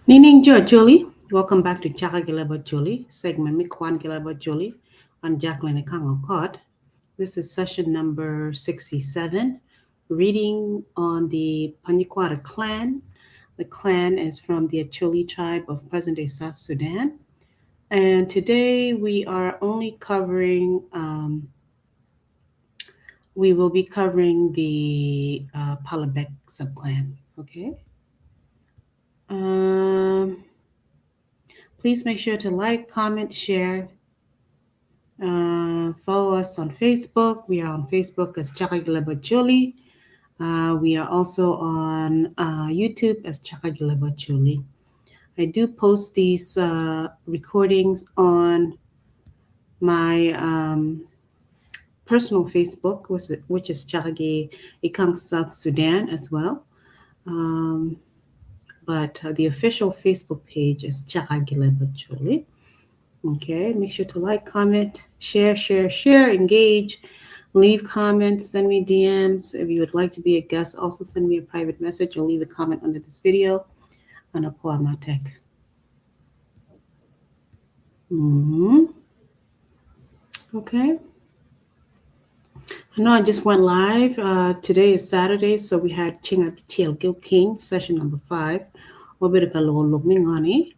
Nining Jo Jolie, welcome back to Chaka Leb Acholi, segment mi Kwan Leb Acholi on Jacqueline Kango Pod. This is session number 67, reading on the Panyikwara clan. The clan is from the Acholi tribe of present-day South Sudan. And today we will be covering the Palabek Subclan, okay? Please make sure to like, comment, share. Follow us on Facebook. We are on Facebook as Chaka Acholi. We are also on YouTube as Chaka Acholi. I do post these recordings on my personal Facebook, which is Chaka Ikang South Sudan as well. But the official Facebook page is Chaka Acholi. Okay, make sure to like, comment, share, engage, leave comments, send me DMs. If you would like to be a guest, also send me a private message or leave a comment under this video on Apoa Matek. Okay. I know I just went live. Today is Saturday, so we had Chinga Chiel Gil King, session number 5. Wabirika lo look me ngani,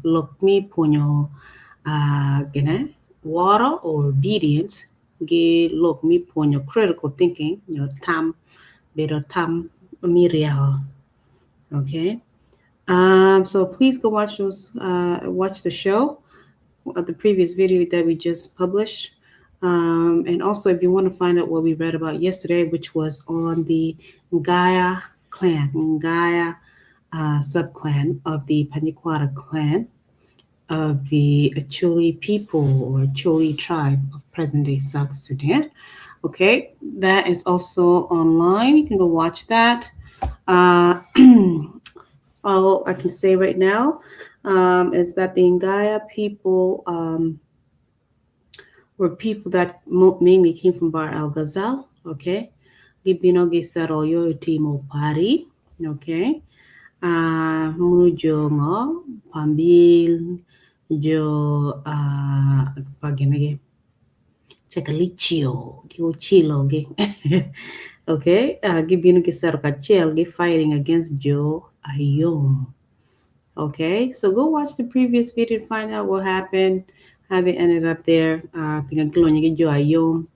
look me punyo gene water or obedience ge look me punyo critical thinking, your tam better tam miria. Okay. So please go watch watch the show of the previous video that we just published. And also, if you want to find out what we read about yesterday, which was on the Ngaya subclan of the Panyikwara clan of the Acholi people or Acholi tribe of present-day South Sudan. Okay, that is also online. You can go watch that. All I can say right now is that the Ngaya people were people that mainly came from Bar Al Ghazal, okay? Gibino gisaro yo timo pari, okay? Munujo pambil jo paginage chakalichio chilo ge. Okay, gibino gisaro kachel ge fighting against Jo Ayom. Okay, so go watch the previous video to find out what happened, how they ended up there. Pinaglonya Jo Ayom.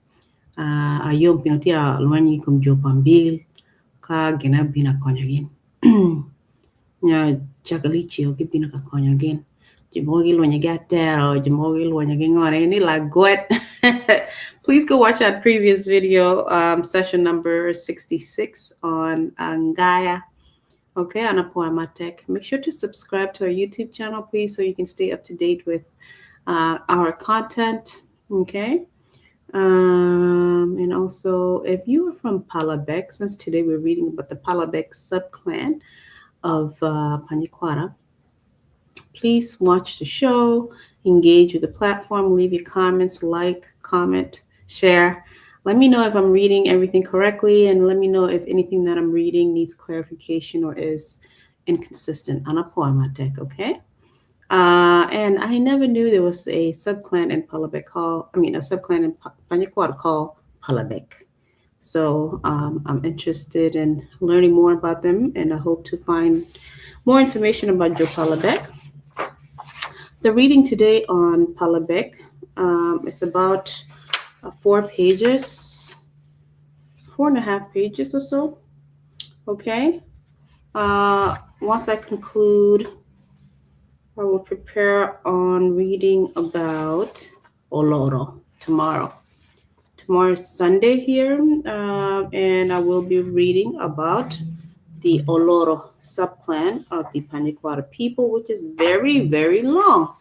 Ayom pinatia luanyi kum Jo Pambil. Ka gina bina konyagin. Nya chakalichi oki bina ka konyagin. Jimogi luanya gatero, Jimogi luanya gingore, any like what? Please go watch that previous video, session number 66 on Ngaya. Okay, Anapoa Matek. Make sure to subscribe to our YouTube channel, please, so you can stay up to date with our content. Okay. And also, if you are from Palabek, since today we're reading about the Palabek subclan of Panyikwara, please watch the show, engage with the platform, leave your comments, like, comment, share. Let me know if I'm reading everything correctly, and let me know if anything that I'm reading needs clarification or is inconsistent. Anapoamatek, okay? And I never knew there was a subclan in Palabek a subclan in Panyikwara called Palabek. So I'm interested in learning more about them, and I hope to find more information about Joe Palabek. The reading today on Palabek is about 4 pages, 4.5 pages or so. Okay. Once I conclude, I will prepare on reading about Oloro tomorrow. Tomorrow is Sunday here, and I will be reading about the Oloro subclan of the Panyikwara people, which is very, very long.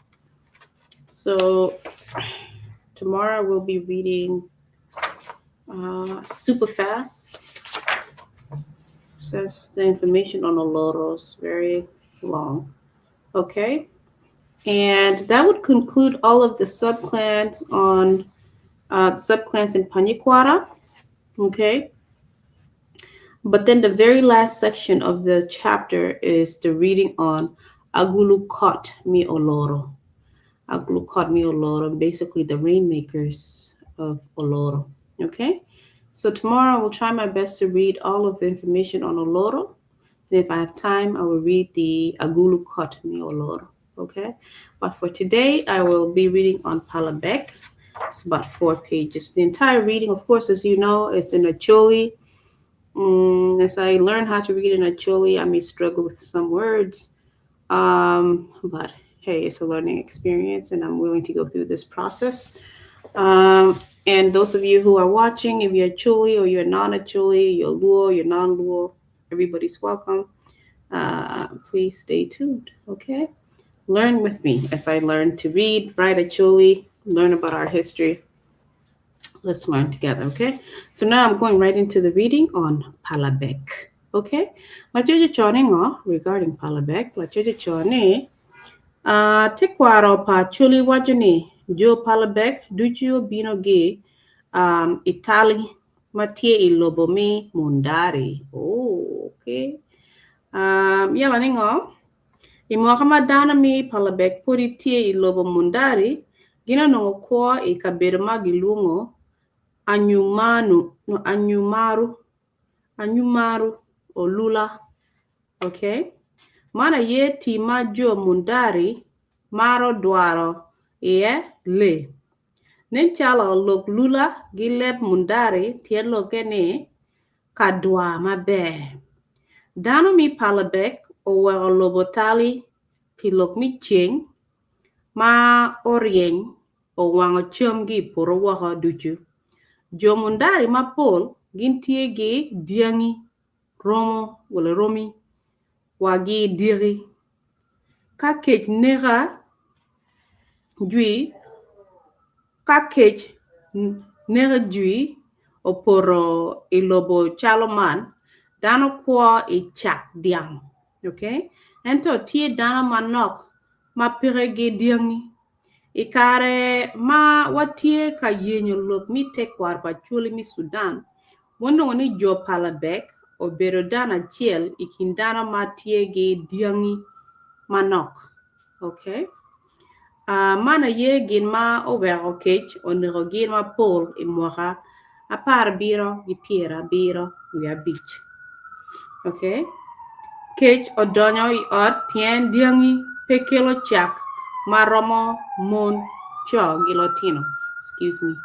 So tomorrow I will be reading super fast, since the information on Oloro is very long. Okay, and that would conclude all of the subclans on subclans in Panyikwara. Okay, but then the very last section of the chapter is the reading on Agulu caught me Oloro. Agulu caught me Oloro, basically the rainmakers of Oloro. Okay? So tomorrow I will try my best to read all of the information on Oloro. And if I have time, I will read the Agulu caught me Oloro. Okay? But for today, I will be reading on Palabek. It's about 4 pages. The entire reading, of course, as you know, is in Acholi. As I learn how to read in Acholi, I may struggle with some words. But hey, it's a learning experience, and I'm willing to go through this process. And those of you who are watching, if you're Chuli or you're non-Acholi, you're Luo, you're non-Luo, everybody's welcome. Please stay tuned, okay? Learn with me as I learn to read, write Acholi, learn about our history. Let's learn together, okay? So now I'm going right into the reading on Palabek, okay? Lajojo chone ngo regarding Palabek, lajojo chone tekwaro pa chuli wajani jo Palabek dujo bino ge Itali matie ilobomi mundari. Oh, okay. Yala ningo imwakama dana mi Palabek puri tie ilobo mundari gina no kwa ikabirma gilungo anyumaru olula. Okay, mana ye tima jo mundari maro dwaro ye le nenchala lok lula gilep mundari tielo kene kadwa mabe dano mi Palabek o wero lobotali pilok mi ching ma orieng o wango chom gi poro wako duchu jo mundari mapol gintie gi diangi romo wala romi wagi diri kakej nega jui kakej nega jui oporo ilobo chaloman dano kwa i chak diang. Okay, ento tie dano manok ma pirege diangi ikare ma watie ka yenyo lok mi tekwar pa chuli mi Sudan wono ni jo Palabek o bero dana chiel ikindana ma tie ge diangi manok. Okay, mana ye gin ma overo kech onero gin ma pol imwaka apar biro gi piera biro wi abich. Okay, kech odonyo I ot pien diangi pekelo chak maromo mon cho gilotino. Excuse me.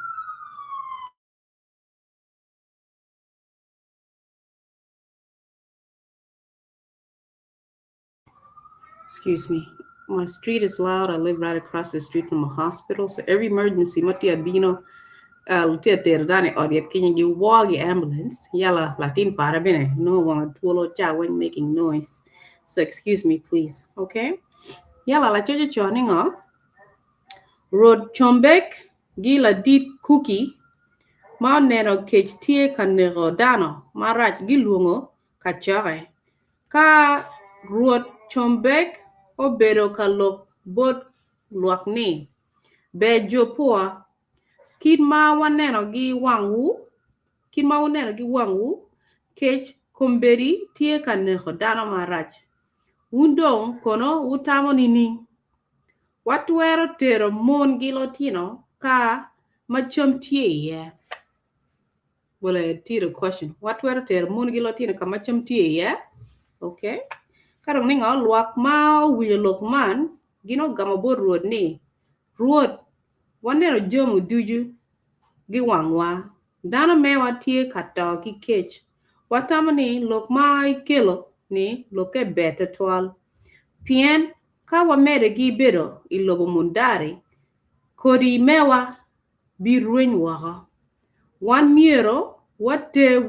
Excuse me. My street is loud. I live right across the street from a hospital. So every emergency, mati abino lutia terdane or yet can you walk ambulance? Yala Latin parabene. No one tuolo cha when making noise. So excuse me, please. Okay. Yala la chojo choningo. Road chombek gila dit cookie. Ma neno kech tie kanero dano. Marach gilungo kachore. Ka ruot chombek obedo ka lok bot luak ni be jopua kid ma waneno gi wang'u kech komberi tie ka neko dano marach undong kono utamo nini watwero tero mon gi lotino ka machom tie ye. Well, I did a question. Watwero tero mon gi lotino ka machom tie ye. Okay. Karong ni nga luak ma wiyo lok man gino gamo bo ruod ni ruod wanero jomu duju gi wangwa dano mewa tie kato ki kech watamo ni lok ma ikelo ni loke bete twal pien ka wamere gi bedo ilobo mundari kodi mewa bi rueny wako wan miero wate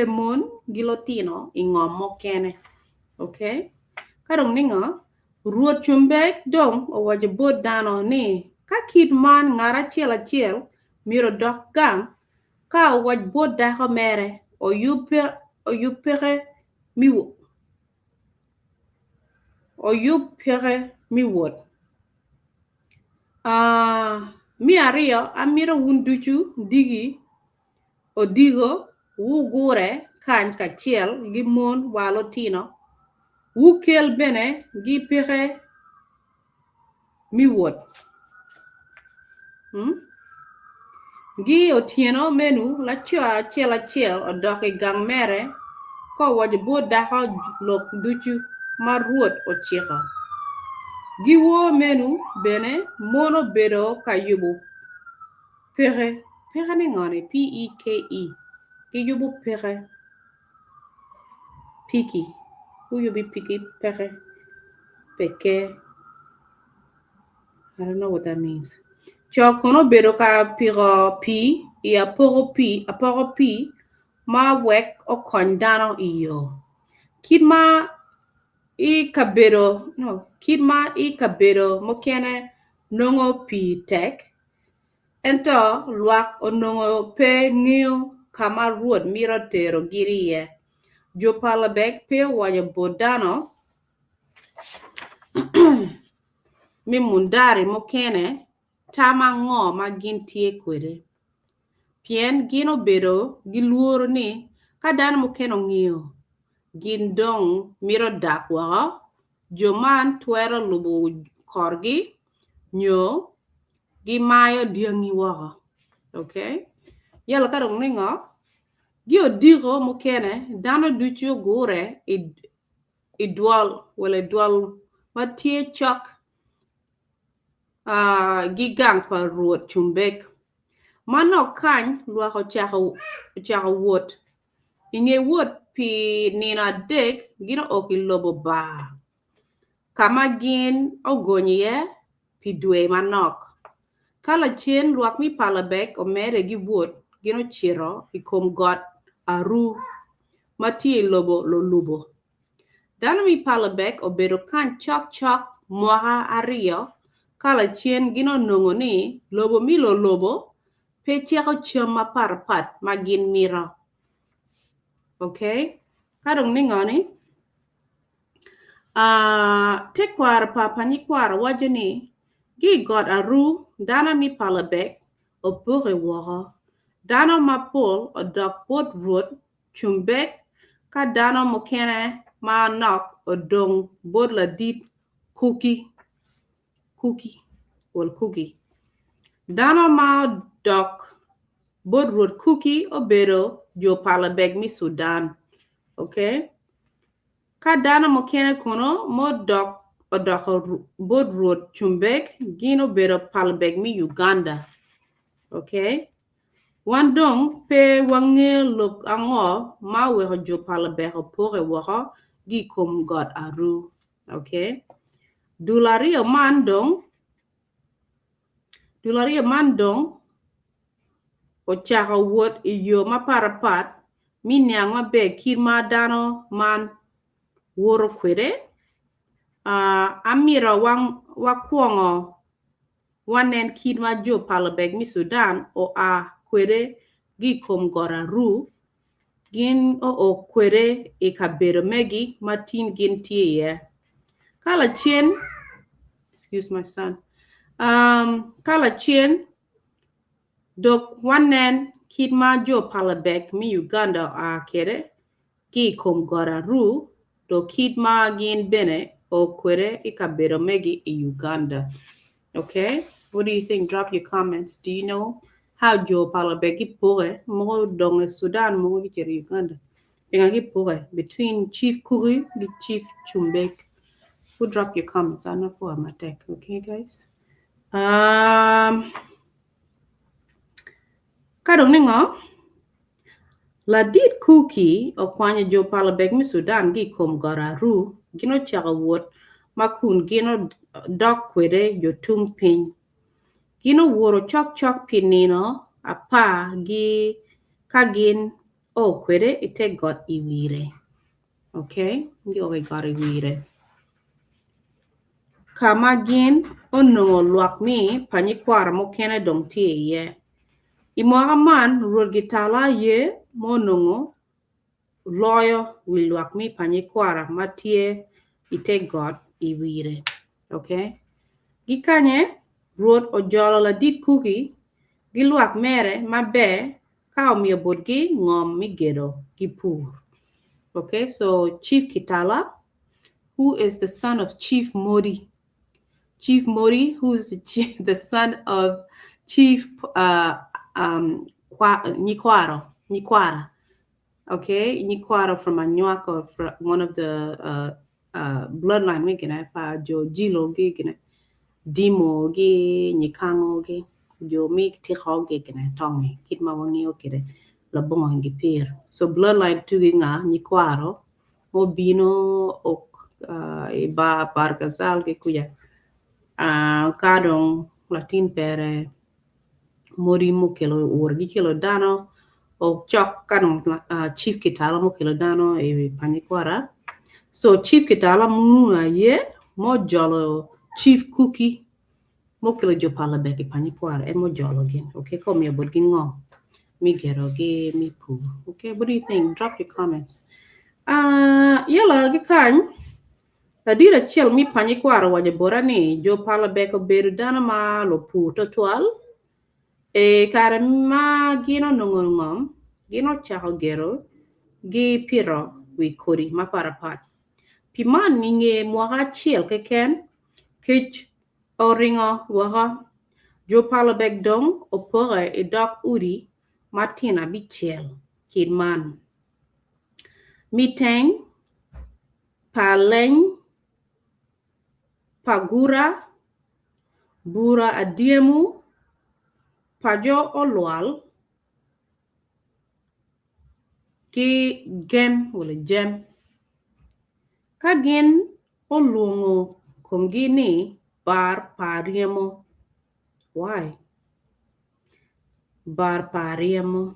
mon gilotino ingom mokene. Okay, karong ningo ruot chumbek dong o wajo dano ni ka kid man ngara chiel miro dok gang ka o waj dako mere o yupere mi wot mi ario amiro wunduchu digi o digo wugure kany ka chiel gi mon walotino Wukel bene gi pexe mi wot. Gi otieno menu la achiel odoki gang mere ko wajo bo dako lok duchu mar ruoth ochiko. Gi wo menu bene mono bedo ka yubo pexe ni ngoni P-E-K-E gi yubo pexe piki ku yubi piki pexe peke. I don't know what that means. Chokono bedo ka piro pi I aporo pi ma wek o kony dano iyo. Kid ma I kabedo mokene nongo pi tek. Ento luak onongo pe ng'iyo kama ruoth miro tero giriye. Jo Palabek pe wajo bodano mi mundari mokene tama ngo ma gin tie kwede. Pien gino bedo giluoro ni ka dano mokene ng'iyo gin dong miro dak wako jo man twero lubo korgi nyo gi mayo diangi wako. Okay? Yalo karong ningo gi odigo mokene dano ducho gore I dual matie chok gi gang pa ruoth chumbek. Mano kany luako chako wot. Inge wot pi nina dek gino oki lobo ba. Kama gin ogonye pi dwe manok. Kala chien luak mi Palabek o mere gi wot gino chiro I kom got aru mati lobo lo lubo. Dano mi Palabek o bedo kan chok mwaha ario kala chien gino nongo ni lobo mi lo lobo pe chako chama parapat magin mira. Okay? Karong ningoni tekwara pa Panyikwara wajo ni gi got aru dana mi Palabek o pure woko. Dano mapol o dok pot ruoth chumbek ka dano mokene ma nok o dong bod la dit cookie. Dano ma dok bod ruoth cookie o bedo jo Palabek mi Sudan. Okay? Ka dano mokene kono mo dok o dok bod ruoth chumbek gino bedo Palabek mi Uganda. Okay? Wandong pe wange lok ango ma weho jo Palabek o pore wako gi kom got aru. Okay? Dulario mandong o chaka wot iyo ma parapat mi nyang ma be kir ma dano man woro kwede. Amira wakwongo wanen kir ma jo Palabek mi Sudan o kwede gi kom got aru gin o kwede I kabedo megi matin gin tiye. Kala chien, excuse my son. Kala chien dok wanen kid ma jo Palabek mi Uganda kede gi kom got aru do kid ma gin bene o kwede I kabedo megi I Uganda. Okay? What do you think? Drop your comments. Do you know how jo Palabek I pore mo dong Sudan mo gi Uganda? Penga pore between Chief Kuri and Chief Chumbek. Who drop your comments? I know for my tech. Okay, guys. Kadong ningo la dit cookie o kwanya jo Palabek mi Sudan gi kom goraru gino chaka wot makun gino dok kwede jo tung pin. Gino woro chok pinino apa gi kagin o kwede ite got iwire. Okay? Gi oke got iwire. Kama gin onongo luak mi Panyikwara mokene dong tie ye. Imwaga man ruoth gitala ye monongo loyo wi luak mi Panyikwara matie ite got iwire. Okay? Gikanye ruoth ojolo la dit cookie giluak mere mabe ka omiyo bodgi ngom migedo gipur. Okay? So Chief Kitala who is the son of Chief Modi. Chief Modi, who's the son of Chief Nyikwara. Nyikwara. Okay, Nyikwara from Anywaka, one of the bloodline we can have Jo Jilo Gigana, Dimo Gi, Nyikango Gi, Jo Mik Tiho Gigana, Tongi, Kitma Wangi Okide, Labong Gipir. So bloodline Tuginga, Nyikwaro, Mobino Ok, Iba Bargazal Gikuya, Kadong, Latin Pere, Mori Mukilo, or Gikilo Dano, o chok kanong chief kitala mo kilodano e Panyikwara. So chief kitala munga ye mo jolo chief cookie mo kilo jo Palabek e Panyikwara e mo jolo gin. Okay, ko mi abot gin ngo. Mi gero gi mi pu. Okay, what do you think? Drop your comments. Yala gi kany. Tadira chel mi Panyikwara waje borani jo Palabek o beru dana ma lo pu totual. E kare ma gino nongongom. Gino Chaka gero gi piro wi kori maparapat. Piman ninge mwaga chiel keken kich oringo waga jo Palabek dong opore e dok uri Martina bichiel kidman. Miteng paleng pagura bura adiemu pajo olwal ki gem wala gem kagin olungo kongini bar pariemo. Why? Bar pariemo.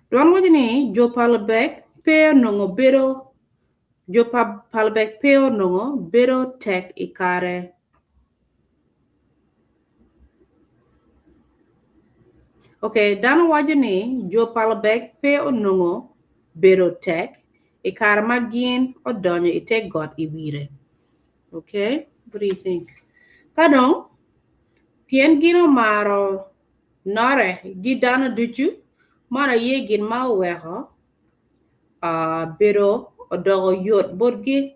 Don wajini jo Palabek peo nongo bero jo Palabek peo nongo bero tek ikare. Okay, dano wajini jo Palabek peo nongo bero tek ikare magin odonyo ite got iwire. Okay, what do you think? Kadong pien gino maro nore gidana duchu mara yegin ma weho bero odogo yot bodgi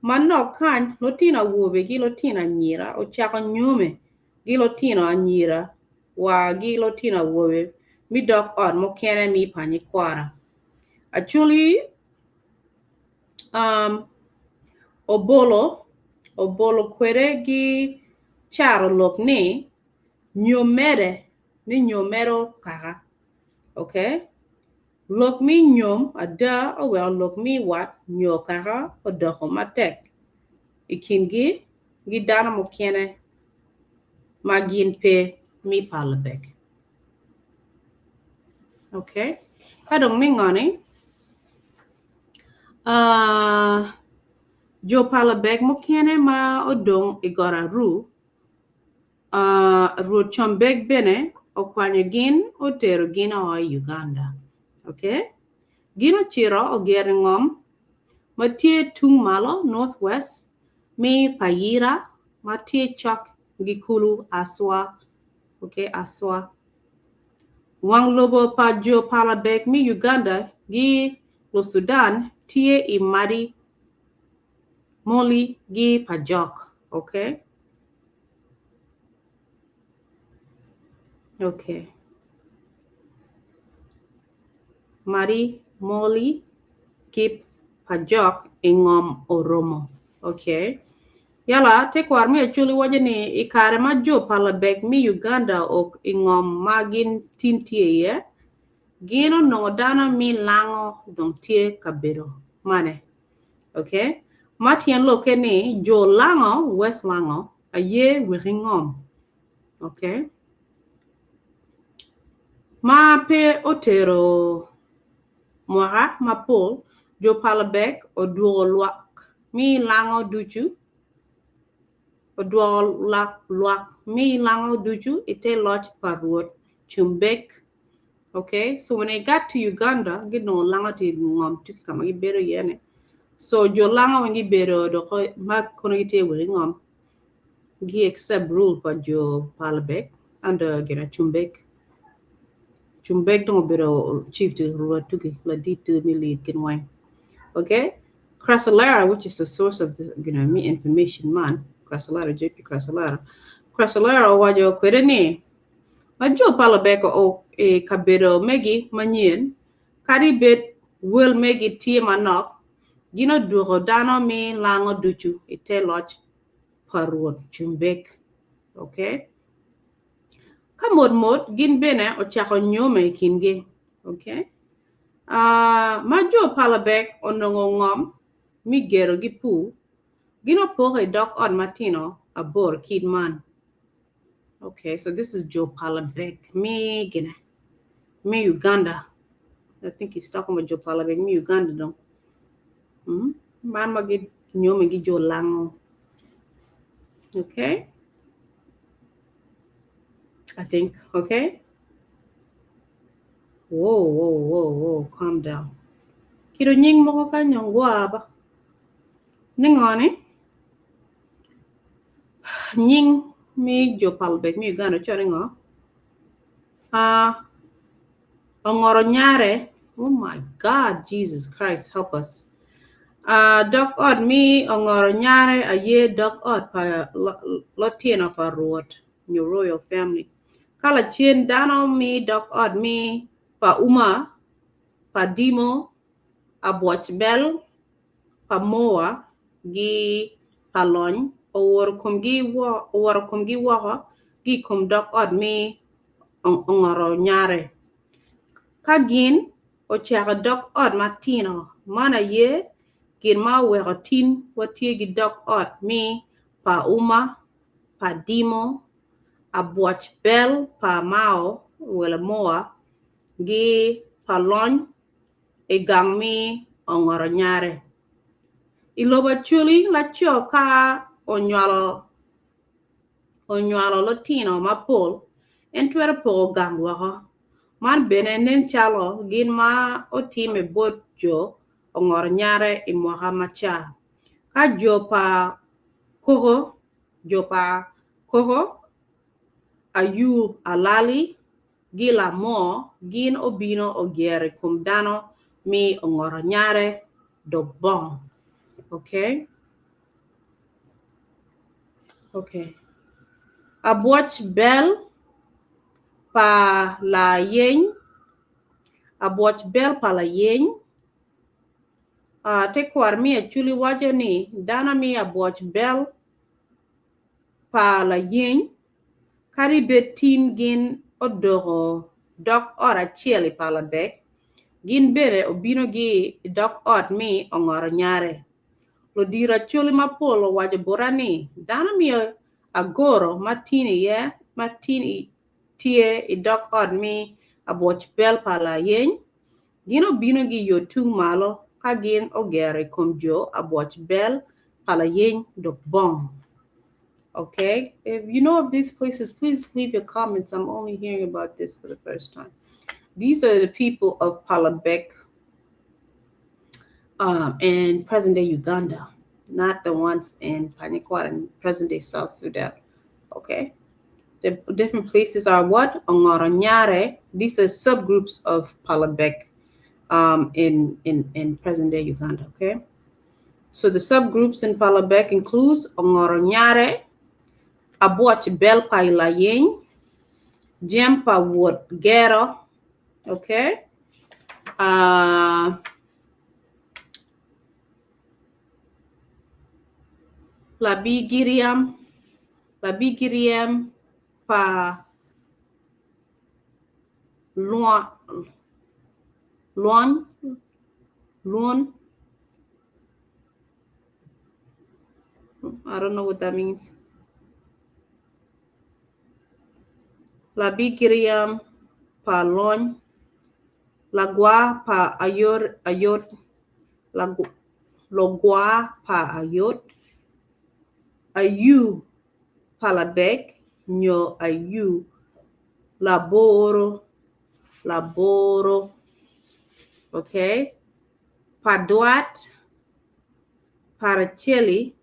manno kan lotina wobe gi lotina nyira o chako nyume gi lotina anyira wa gi lotina wobe mi dok on mo kene mi Panyikwara. Actually obolo kwere gi charo lok ni nyomere ni nyomero kaka. Okay, lok mi nyom ada o well lok mi wat nyo kaka o doho matek ikingi gidana mo kene magin pe mi Palabek. Okay, kadong ni ngani jo Palabek mo kene ma odong igora ru ru chombek bene o kwanya gin o tero gina o Uganda. Okay, gino chiro o gere ngom matie tung malo northwest mi Payira matie chok gikulu aswa. Okay, aswa wang lobo pa jo Palabek mi Uganda gi lo Sudan tie imari moli gi pajok. Okay, okay, mari moli kip pajok ingom oromo. Okay, yala te kwar mi achuli wajani ikare ma jo Palabek mi Uganda ok ingom magin tintie ye gino no dana mi lango dong tie kabero mane. Okay, matien loke ni jo lango west lango aye wihingom. Okay, ma pe otero mwaga mapol jo Palabek o duo luak mi lango duchu o duo luak mi lango duchu ite lodge parwot chumbek. Okay, so when I got to Uganda gino lango ti ngom tuki kama gibero yene. So jo lango when gibero do ko ma kono ite ngom gi accept rule pa jo Palabek under gina chumbek. Chumbek dong biro chief to Ruatuki, la dit to me lead can wine. Okay? Crasalara, which is the source of the me information man. Crasalara, JP Crasalara. Crasalara wajo kwedene. Majo palabeko o kabiro megi manyin. Karibet will megi tie manok. Gino duro dano mi lango duchu ite loch parwot chumbek. Okay? Kamot gin bene o chako nyome kinge. Okay? Majo palabek onongo ngom mi gero gi pu. Gino poke dok on matino abor kidman. Okay, so this is Joe Palabek. Me gina. Me Uganda. I think he's talking about Joe Palabek. Me Uganda dong. Man magi nyome gi Joe Lango. Okay? I think, okay? Whoa. Calm down. Kiro nying mo ka nyong guaba. Ningone. Nying me Joe Palabek. Me Uganda. Choringo. Ongoro nyare. Oh my God, Jesus Christ, help us. Dok od mi ongoro nyare a ye dok od pa lotino pa ruot, your royal family. Kala chien dano mi dok od mi pa uma, pa dimo, a boch bel, pa moa, gi palony, or kum gi waho, gi kum dok od mi ongoro nyare. Kagin o chaka dok od matino, mana ye gin ma wero tin watie gi dok od mi pa uma, pa dimo, a boch bel pa mao, wela moa, gi pa lony, e gang mi ongoro nyare. Iloba chuli la chio ka onywalo latino mapol, entwere po gang wako. Man bene nen chalo gin ma otime bot jo ongor nyare I mwaka macha. Ka jo pa koho ayu alali gila mo gin obino ogiere kum dano mi ongor nyare do bong. Okay? Okay. Abuach bel pa la yeny. Abuach bel pa la yeny. Te kwar mi chuli wajo ni dana mi abuach bel pa la yeny. Kari betin gin odoro dok ora chieli Palabek. Gin bere obino gi dok ot mi ongoro nyare. Lo dira chuli mapolo wajo borani dana mi agoro matini tie I dok ot mi abuach bel pa la yeny. Gino bino gi yotung malo ka gin ogere komjo abuach bel pala yeny dok bong. Okay, if you know of these places, please leave your comments. I'm only hearing about this for the first time. These are the people of Palabek in present-day Uganda, not the ones in Panyikwara in present-day South Sudan. Okay, the different places are what? Ongoronyare. These are subgroups of Palabek in present-day Uganda. Okay, so the subgroups in Palabek includes Ongoronyare, Abuach Bel Pailayeng, Jempa Wood Gero, okay? Labigiriam pa Luan, I don't know what that means. Labigiriam pa Lon, Lagua pa Ayot, Logua pa Ayot, Ayu Palabek, Nyo Ayu, Laboro, okay? Paduat, Paracheli,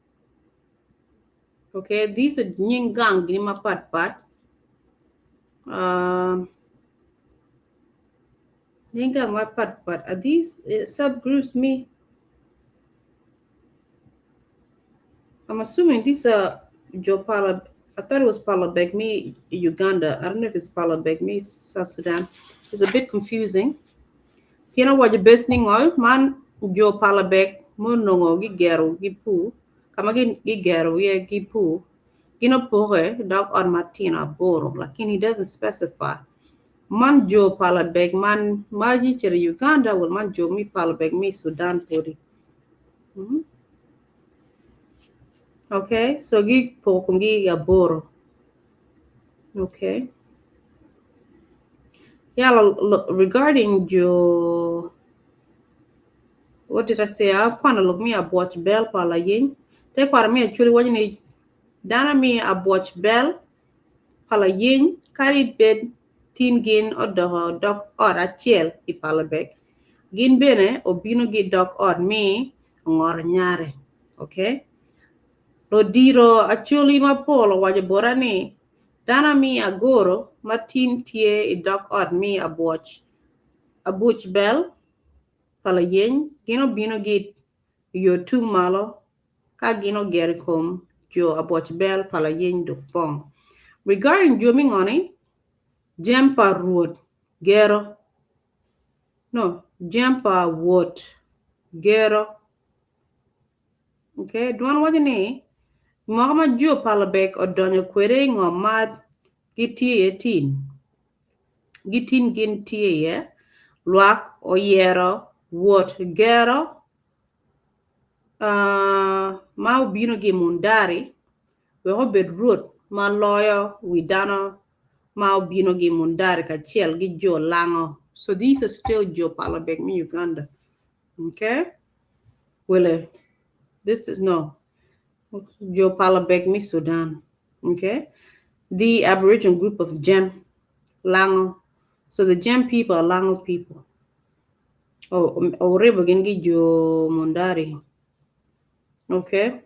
okay? These are Nyingang, Gnima Patpat. Ninga my part, but are these subgroups me? I'm assuming these are Joe Pala. I thought it was Palabek me Uganda. I don't know if it's Palabek me South Sudan. It's a bit confusing. You know what you're listening on? Man, Joe Palabek, Munongo, Gigero, Gipu, Kamagin Gigero, yeah, Gipu, Gino Pore, dog on Martina Boro. Like he doesn't specify. Man Joe Palabek, man, Maji Chere Uganda, will man Joe me Palabek me Sudan Puri. Mm-hmm. Okay, so Gig Pokungi Boro. Okay. Yeah, regarding your, what did I say? I want to look me a watch bell pala yin. Take part me actually watching it. Dana me a watch bell pala yin carried bed tin gin or dog or a chiel I pala bag. Gin bene obino gi dog or me ngor nyare. Okay. Lo diro actually ma polo waje borani. Dana me a goro matin tie I dog or me a watch. A butch bell pala yen gino bino git yo tu malo ka gino gerikom jo aboch bel pala yen do pong. Regarding Jumi ngoni, jempa road gero no jempa wood gero. Okay, duan wajani mama jo pala bek o donyo kwere ngomad gitie tin. Gitin gin tie ye luak o yero wood gero. Ma ubino gi mundari we ho bed root ma loyo widano ma ubino gi mundari ka chiel gi jo lango. So these are still Joe Palabek me Uganda. Okay? Well, this is no Joe Palabek me Sudan. Okay? The Aboriginal group of Jem Lango. So the Jem people are Lango people. Oh, Rebo Gengi Jo Mundari. Okay?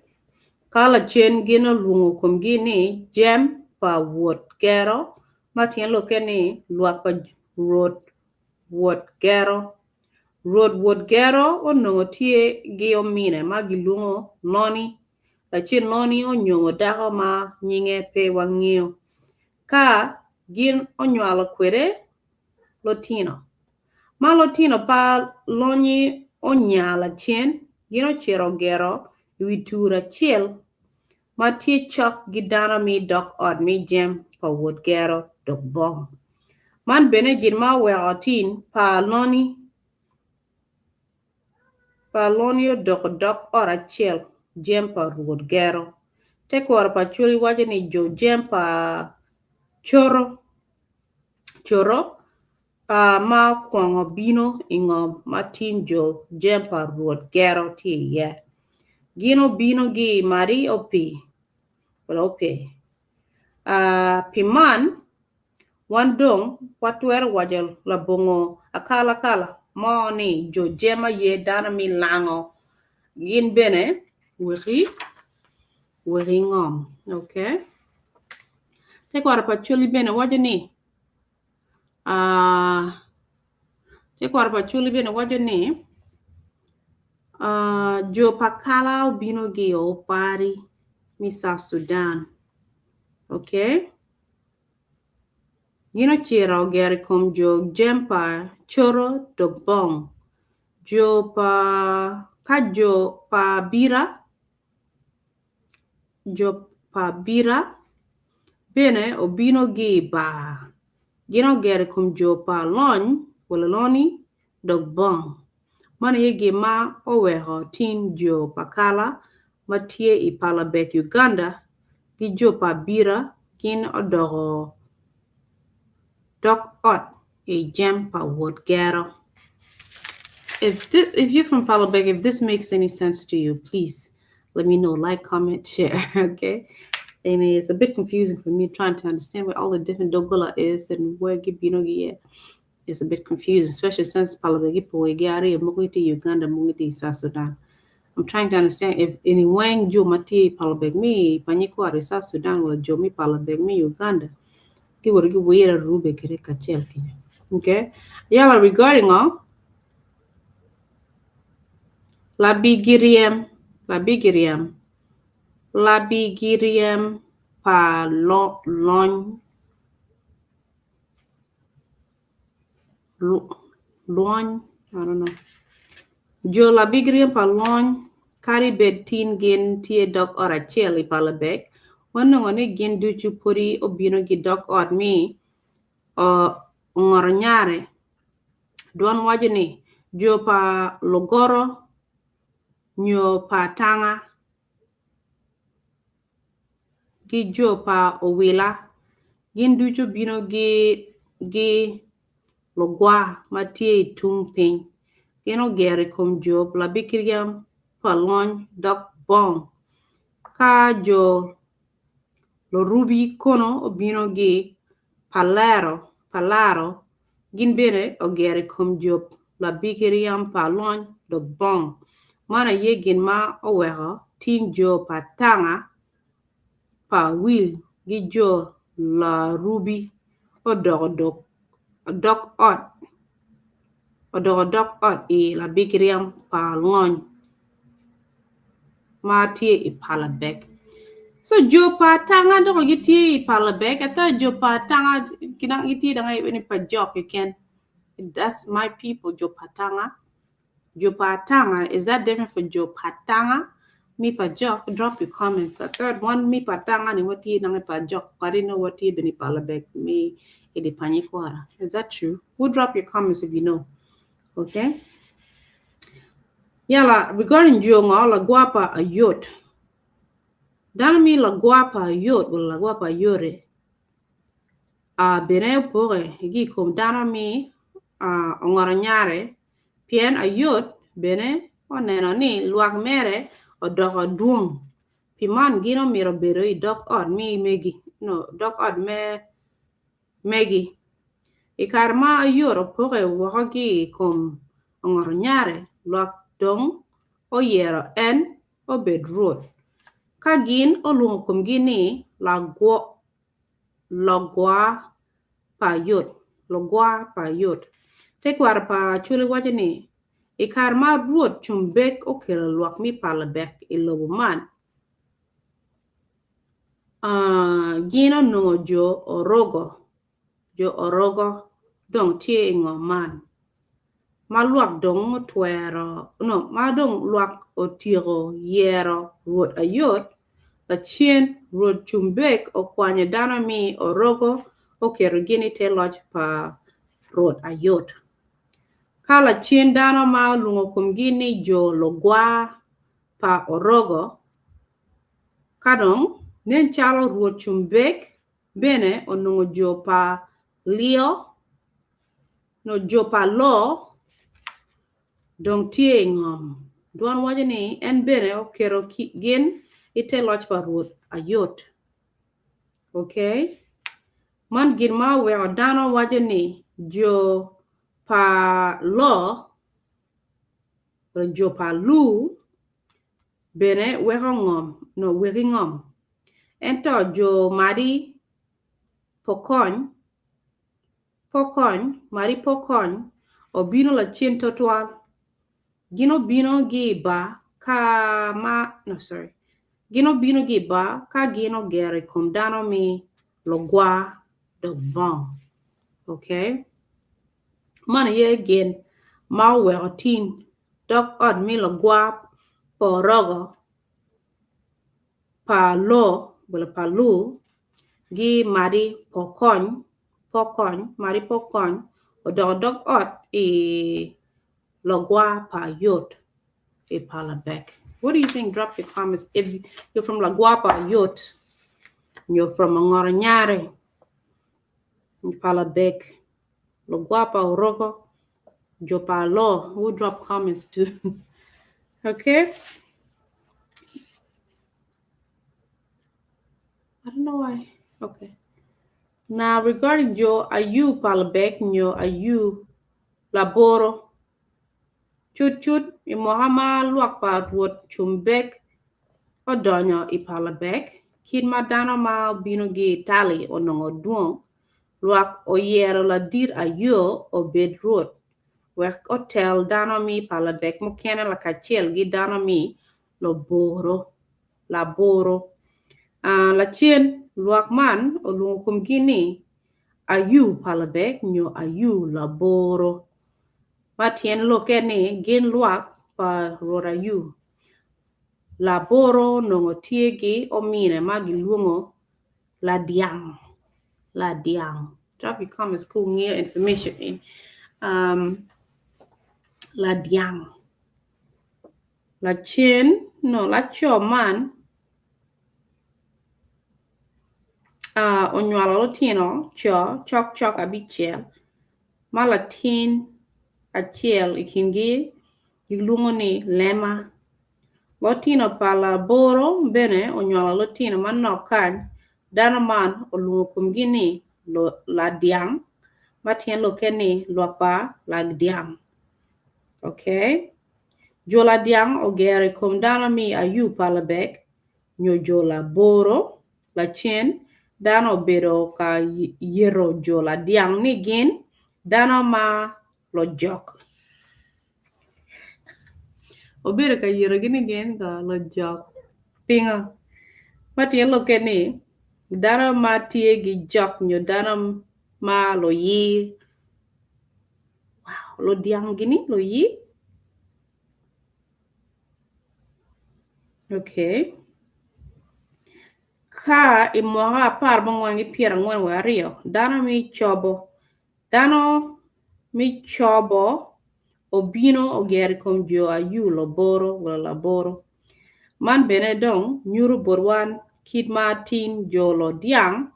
Kala chen gino lungo kum gini Jem pa wood gero. Matien lokeni luapa road wood gero. Road wood gero o nongo tie geo mine ma gilungo noni. La chin noni o nyongo dako ma nyinge pe wangio. Ka gin o nywala kwere lotino. Ma lotino pa loni o nyala chen gino chero gero witura chiel. Ma tie chok gidana mi dok od mi jem pa wood gero dok bong. Man bene gin ma we otin pa loni Palonio dok ora chiel jempa ruod gero. Te kwara pa churi waje ni jo jempa choro ma kwango bino ingo matin jo jempa ruod gero ti ye. Gino bino gi mari opi. Wala opi. Piman wandong watwer waje labongo akala mo ni jo jema ye dana mi lango. Gin bene wiri ngom. Okay. Te kwara pa chuli bene waje ni. Te kwara pa chuli bene waje ni. Jo pakala bino gi o pari mi South Sudan. Okay. Gino chira o geri kom jo jempa choro dogbong. Jo pa bira. Jo pa bira. Bene obino gi ba. Gino gere kum jo pa lony wala loni dog bong. Mana yegi ma oweho tin jo pakala matie I Palabek Uganda gi jo pa bira kin odogo dog ot e jem pa wood gero. If you're from Palabek, if this makes any sense to you, please let me know. Like, comment, share. Okay. And it's a bit confusing for me trying to understand where all the different Dogola is and where Gibinogi is. It's a bit confusing, especially since Palabegi Poegari, Mugiti, Uganda, Mugiti, South Sudan. I'm trying to understand if any Wang Jomati Palabegmi, Panyikwara, South Sudan, or Jomi Palabegmi, Uganda. Give a Rube Kereka Chelkin. Okay. Yala regarding labigirium, labigirium, labigirium palon, loin, I don't know. Jo labigirium palon, kari betin gin tie dog or a chili palabek. One on again do you puri obino gi dog or me or ngornyare. Duan wajini jo pa logoro nyo pa tanga gi jo pa owila gin ducho bino gi logwa matie tung piny gino gere kom job la bikiriam palony dok bong ka jo lo rubi kono obino gi palaro gin bene ogere kom job la bikiriam palony dok bong mana ye gin ma oweko ting jo patanga pa wil gi jo la rubi odok ot i la bikiriam pa ngony ma tie i Palabek. So jo pa tanga doko gi tie i Palabek ata jo pa tanga kinang iti danga ibeni pa jok you can. That's my people jo pa tanga. Jo pa tanga, is that different for jo pa tanga? Mi pa jok, drop your comments. I third one mi pa tanga ni what tie danga pa jok. I didn't know what tie beni Palabek mi idi Panyikwara. Is that true? Who drop your comments if you know? Okay. Yala regarding Jonga la guapa a yacht. Dan mi la guapa a yacht or la guapa yore. Bene pore gi kom dana mi ngoranyare pien a yacht bene oneno ni luak mere o doko duong. Piman gino miro bero I dok od mi megi. No, dok od me megi. Ikarma a yacht o pore waki kom ngoranyare luak dong o yero en o bedroad. Kagin o lungo kum gini logwa pa yot. Tekwar pa chuli wajini. Ikar ma ruot chumbek o kela luak mi Palabek I lobo man. Gino nungo jo orogo dong tie ingo man. Ma luak dong tuero, no, ma dong luak o tiro yero ruot ayot, a chien ruot chumbek o kwanya dana mi orogo o kero gini te lodge pa ruot ayot. Kala chien dana ma lungo kum gini jo logwa pa orogo, kadong nen chalo ruot chumbek bene o nungo jo pa lio, no jo pa lo, dong tie ngom duan wajini en bere o kero gin ite loch parut ayot. Okay, man gin ma we dano wajini jo pa lo jo pa lu bere we ngom no we ngom ento jo mari mari pokon obino la chin total Gino bino gi ba Gino bino gi ba ka gino gere kum dano mi logwa do bon. Okay? Man ye again ma werotin dok od mi logwa po rogo pa lo bula pa lu gi mari mari pokon o dok od I logwa pa yot a Palabek. What do you think? Drop your comments. If you're from La Guapa, Yot, you're from Ngoranyare, Palabek, La Guapa, Orogo, Jopalo, who drop comments too? Okay? I don't know why. Okay. Now, regarding Jo, Ayu Palabek, Nyo Ayu Laboro, Chut, Imohama Luakpa, Wood Chumbek, Odonyo, Ipalabek, Kid Madana Ma Binogi Tali, or no duong. luak oyero la dir ayo o bedroot. Wek hotel dano mi palabek mukene la kachiel gi dano mi lo boro. La boro. La chien luak man o lungo kum gini ayu palabek nyo ayu la boro. Matien loke ni gin luak pa rora yu. La boro nongo tiegi o mine magi lungo la diang. La diang. Drop your comments, cool, near information in. La diang. La chin, no, la cho man. Onyuala latino, cho, chok abichel. Malatin, achiel, ikingi, ilungo ni lema. Latino pala boro, bene, onyuala latino, man no kan, dana man, olungo kumgini, la diang. Matien lokeni, luapa, la diang. Okay? Jola diang ogere kum dana mi ayu palabek, nyo jola boro, la chen, dana obedo ka yero jola diang ni gin, dana ma lo jok. Obedo ka yero gini gin ka lo jok. Pinga. Mati loke ni, dana ma tie gi jok nyo dana ma lo yi. Wow, lo diang gini lo yi. Okay. Ka imwaga par bangwangi piera ngwen wario. Dano mi chobo. Dano mi chobo. Obino ogeri kom jo ayu laboro wala laboro. Man benedong nyuru borwan kid martin jo lo diang.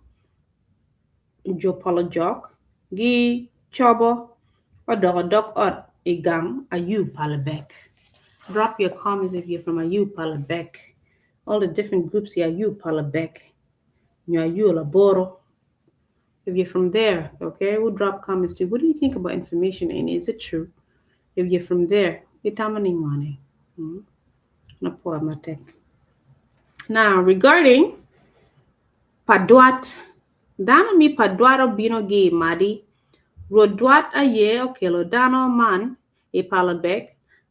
Jo polo jok. Gi chobo. Odok ot igang ayu palabek. Drop your comments if you're from ayu palabek. All the different groups here, you Palabek, you Laboro. If you're from there, okay, we'll drop comments too. What do you think about information and is it true? If you're from there, it's money. Now, regarding Padwat, dano mi Padwaro bino gi madi, rodwat a ye okelo dano man e Palabek,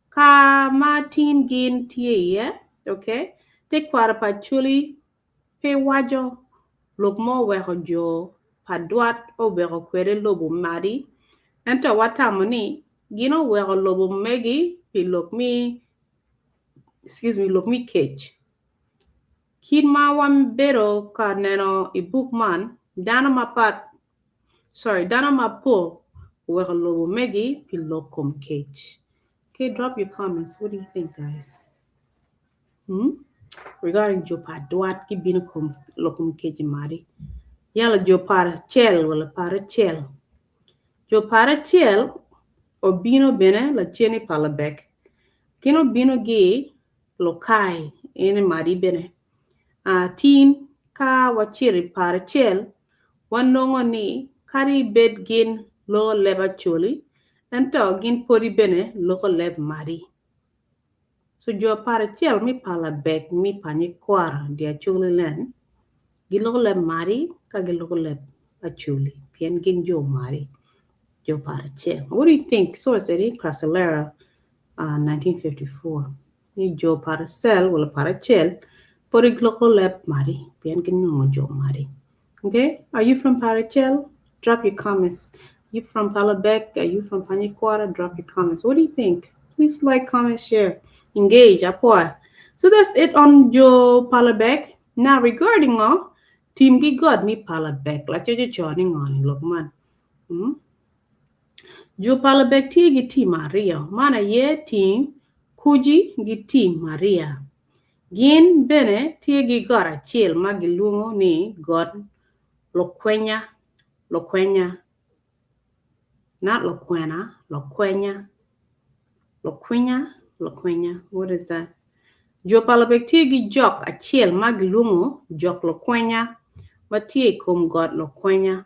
ka Martin gin tie, okay, take Leb Acholi pe wajo lokmo weko jo padwat o weko kwere lobo mari ento watamoni gino weko lobo megi pi lokmi cage kin ma wan bero ka neno I book man dana ma po weko lobo megi pi lokom cage. Okay, drop your comments. What do you think, guys? Regarding jo padwat ki bino lokom cage mari. Yala jo para chel wala para chel. Jo para chel obino bene la cheni palabek. Kino bino gi lokai ene mari bene. Tin ka wachiri para chel wanongo ni kari bed gin lo Leb Acholi ento gin pori bene loko leb mari. So jo para chel mi palabek mi Panyikwara di Acholi len giloko leb mari ka giloko Leb Acholi pien gin jo mari jo para chel. What do you think? Source Eddie Crasalera 1954. Ni jo para sel wala para chel pori giloko leb mari pien gin jo mari. Okay? Are you from Parachel? Drop your comments. Are you from Palabek? Are you from Panyikwara? Drop your comments. What do you think? Please like, comment, share, engage, apply. So that's it on Joe Palabek. Now regarding team gi God mi Palabek. Like you're joining on look man. Joe Palabek ti gi team Maria. Mana ye team Kuji gi team Maria. Gin bene ti gi God a chill magilungo ni God Loquenya. Not Loquena, Loquenya. What is that? Jo Palabek tigi jok a chiel maglungo jok Loquenya, matie kum God Loquenya.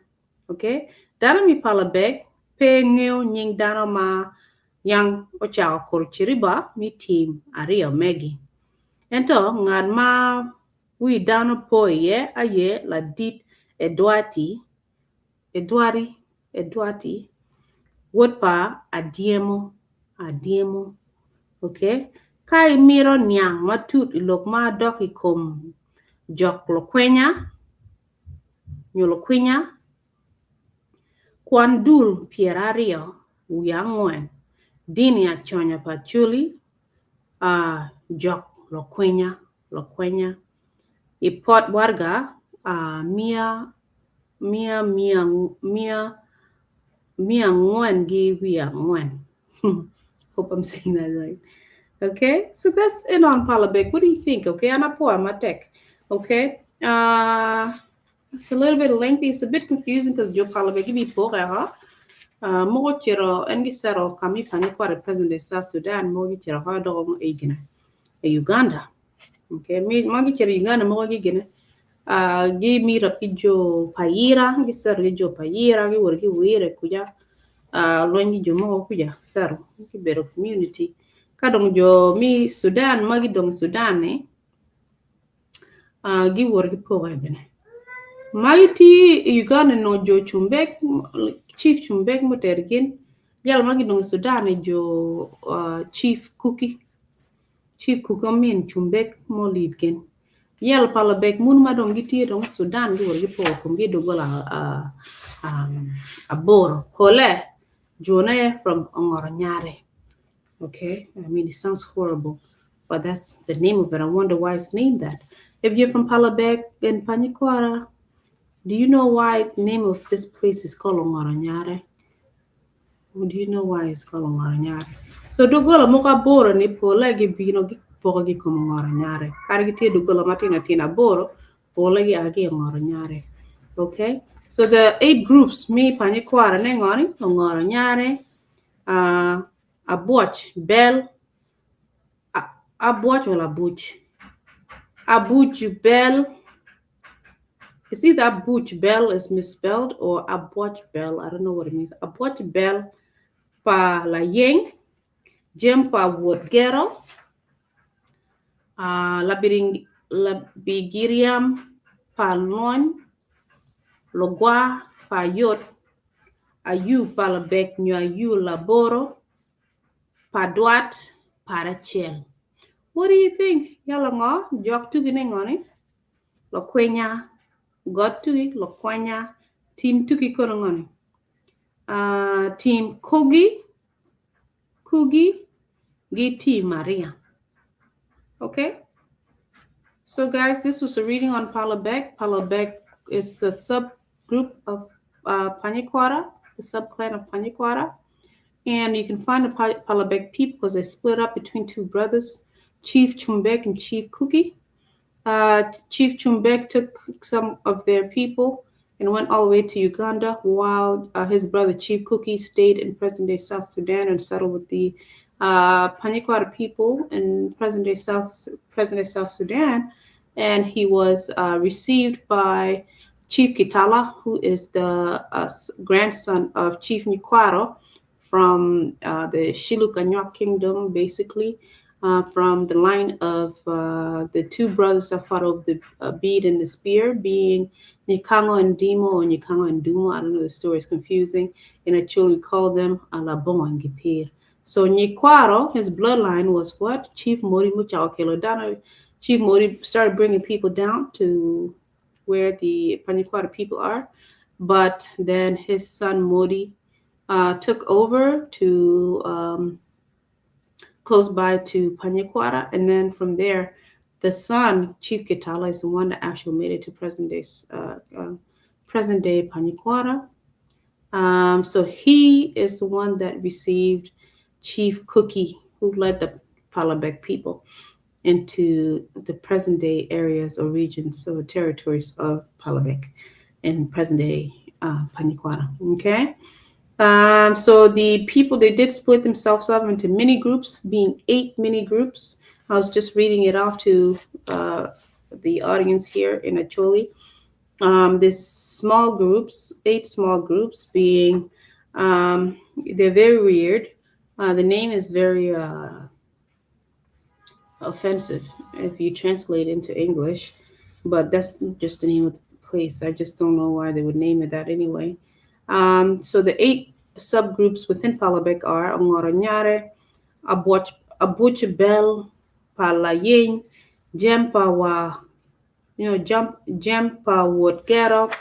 Okay? Dana mi Palabek pe ngeo nying dana ma yang ochao kor chiriba mi team ario megi. Ento ngad ma wi dana po ye aye la dit edwati Edwari, Edwati, Wotpa, Adiemo, Adiemo, okay? Kai miro niang matut ilok ma doki kom jok lo kwenya, nyulo kwenya, kwan dul pierario, uyangwen, dini achonya pachuli, jok lo kwenya, ipot warga, mia, mia, mia, mia, mia ngwen gi wia ngwen. Hope I'm saying that right. Okay, so that's it on Palabek. What do you think? Okay, Anapo Amatek. Okay, it's a little bit lengthy. It's a bit confusing because Joe Palabek give me huh? Mogo chiro engi sero kami Panyikwara president South Sudan mogi chiro ha do egina Uganda. Okay, me mogi chiro Uganda mogi gina. Gi mira ki jo payira gi sero gi jo payira gi wor gi wire kuja longi jo mogo kuja sero ki bero community. Kadong jo mi Sudan magi dong Sudan ne gi wor gi poga bene. Mighty Uganda no jo Chumbek, Chief Chumbek Mutergin, Yal Magidong Sudan jo Chief Cookie, Chief Cookamin Chumbek Molidgen. Yal Palabek Mun Madong Giti dong Sudan go Ripo Kumbido Gola a Boro. Hole Jone from Ongoranyare. Okay, I mean it sounds horrible, but that's the name of it. I wonder why it's named that. If you're from Palabek and Panyikwara, do you know why the name of this place is called Ongoranyare? Do you know why it's called Ongoranyare? So dogola moka boro ni pola gi bino gi poka gi como Ongoranyare. Kari gi dogola matina tina boro pola gi agi Ongoranyare. Okay? So the 8 groups me Panyikwara nengoni Ongoranyare, Abuach, Bell, Abuach or Abuch. Abuch Bell. You see that Butch Bell is misspelled or Abuach Bell. I don't know what it means. Abuach Bell pa la yeng, jem pa wodgero, labigiriam pa lon, logwa pa yot, ayu pa la bek nyo ayu laboro, pa duat pa rachel. What do you think? Yala ngo, jok tugine ngoni, lo kwenya, got tugi, lo kwenya, team tugi kono ngoni. Team Kugi, gi team Maria. Okay? So guys, this was a reading on Palabek. Palabek is a subgroup of Panyikwara, the subclan of Panyikwara. And you can find the Palabek people because they split up between 2 brothers, Chief Chumbek and Chief Kuki. Chief Chumbek took some of their people and went all the way to Uganda, while his brother Chief Kuki stayed in present-day South Sudan and settled with the Panyikwara people in present-day South Sudan. And he was received by Chief Kitala, who is the grandson of Chief Nyikwaro from the Shilukanywa kingdom, basically. From the line of the 2 brothers that fought over the bead and the spear, being Nyikango and Dimo, or Nyikango and Dumo. I don't know, the story is confusing. And actually, we call them Alabon and Gipir. So Nyikwaro, his bloodline was what? Chief Mori Muchaokelodana. Chief Mori started bringing people down to where the Panyikwara people are. But then his son Mori took over to close by to Panyikwara, and then from there, the son, Chief Kitala, is the one that actually made it to present day Panyikwara. So he is the one that received Chief Cookie, who led the Palabek people into the present day areas or regions or territories of Palabek in present day Panyikwara. Okay. So the people, they did split themselves up into mini groups, being 8 mini groups. I was just reading it off to the audience here in Acholi. This small groups, 8 small groups, being they're very weird. The name is very offensive if you translate into English, but that's just the name of the place. I just don't know why they would name it that anyway. So the 8 subgroups within Palabek are Ngoronyare, Abuch Bell, Palayin, Jempa wa, Jempa Wodgero,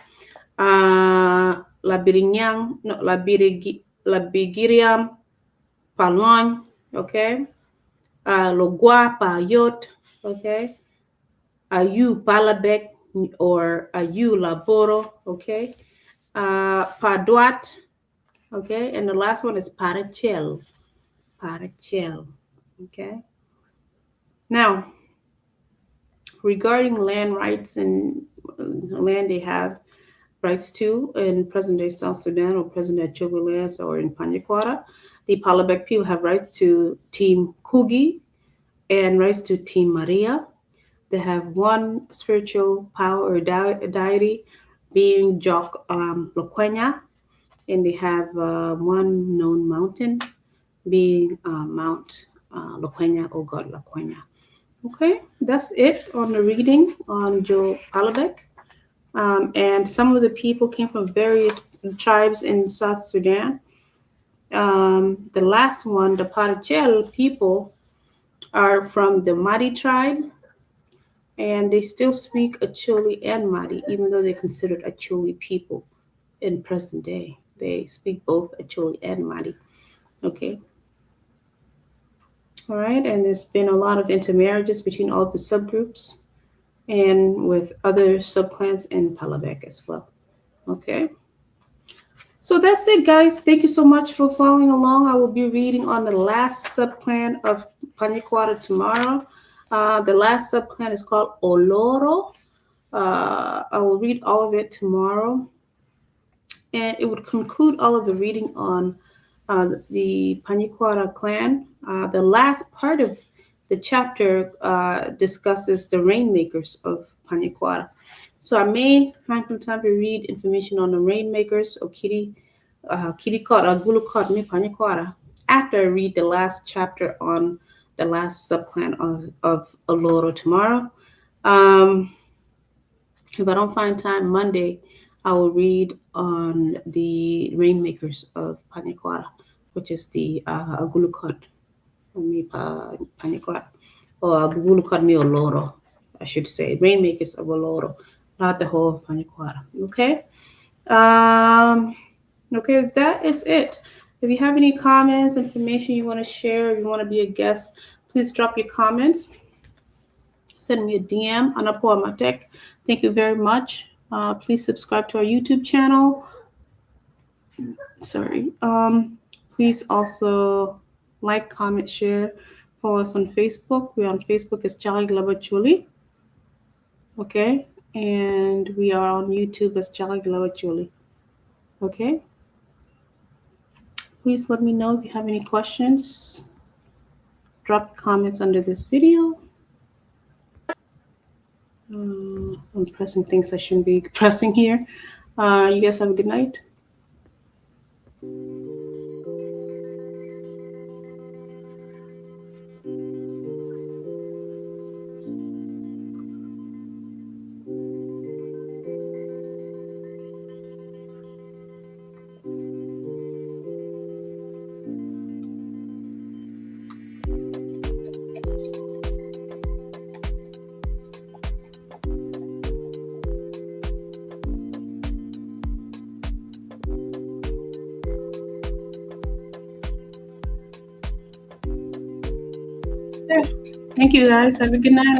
Labirinyang, no, Labigiriam, Palon, okay, Logua Payot, okay, Ayu Palabek or Ayu Laboro, okay, Paduat, okay, and the last one is Parachel, Parachel, okay. Now, regarding land rights and land they have rights to in present-day South Sudan or present-day Acholi lands or in Panyikwara, the Palabek people have rights to Team Kugi and rights to Team Maria. They have one spiritual power or deity being Jok Loquenya, and they have one known mountain being Mount Loquenya or God Loquenya. Okay, that's it on the reading on Joe Palabek. And some of the people came from various tribes in South Sudan. The last one, the Parachel people, are from the Madi tribe, and they still speak Acholi and Madi, even though they're considered Acholi people in present day. They speak both Acholi and Madi. Okay. All right, and there's been a lot of intermarriages between all of the subgroups and with other subclans in Palabek as well. Okay. So that's it, guys. Thank you so much for following along. I will be reading on the last subclan of Panyikwara tomorrow. The last subclan is called Oloro. I will read all of it tomorrow. And it would conclude all of the reading on the Panyikwara clan. The last part of the chapter discusses the rainmakers of Panyikwara. So I may find some time to read information on the rainmakers or Kirikot, Gulukot, ni Panyikwara after I read the last chapter on the last subclan of Oloro tomorrow. If I don't find time Monday, I will read on the rainmakers of Panyikwara, which is the Agulukot, mi Panyikwara, or Agulukot mi Oloro, I should say, rainmakers of Oloro, not the whole of Panyikwara. Okay. Okay, that is it. If you have any comments, information you want to share, if you want to be a guest, please drop your comments. Send me a DM on Apoamatek. Thank you very much. Please subscribe to our YouTube channel. Sorry. Please also like, comment, share. Follow us on Facebook. We're on Facebook as Chaka Leb Acholi. Okay. And we are on YouTube as Chaka Leb Acholi. Okay. Please let me know if you have any questions. Drop comments under this video. I'm pressing things I shouldn't be pressing here. You guys have a good night. Thank you, guys. Have a good night.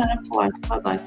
Bye bye.